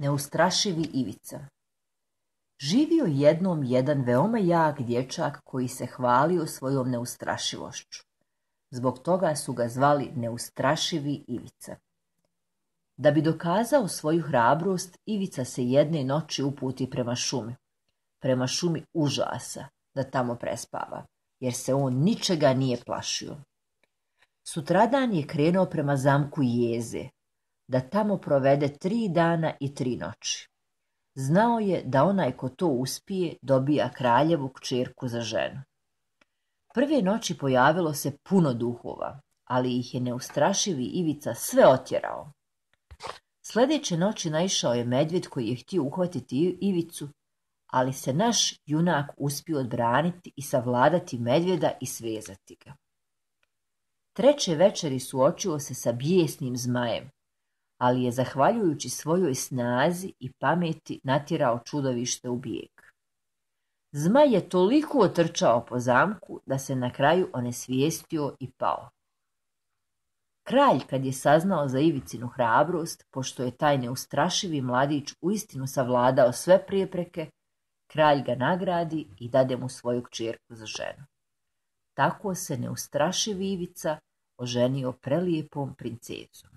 Neustrašivi Ivica. Živio jednom jedan veoma jak dječak koji se hvalio svojom neustrašivošću. Zbog toga su ga zvali Neustrašivi Ivica. Da bi dokazao svoju hrabrost, Ivica se jedne noći uputi prema šumi užasa, da tamo prespava, jer se on ničega nije plašio. Sutradan je krenuo prema zamku Jeze, da tamo provede 3 dana i 3 noći. Znao je da onaj ko to uspije dobija kraljevu kćerku za ženu. Prve noći pojavilo se puno duhova, ali ih je neustrašivi Ivica sve otjerao. Sljedeće noći naišao je medvjed koji je htio uhvatiti Ivicu, ali se naš junak uspio odbraniti i savladati medvjeda i svezati ga. Treće večeri suočio se sa bijesnim zmajem, ali je zahvaljujući svojoj snazi i pameti natjerao čudovište u bijeg. Zmaj je toliko otrčao po zamku da se na kraju onesvijestio i pao. Kralj, kad je saznao za Ivicinu hrabrost, pošto je taj neustrašivi mladić uistinu savladao sve prepreke, kralj ga nagradi i dade mu svoju kćerku za ženu. Tako se neustrašivi Ivica oženio prelijepom princezom.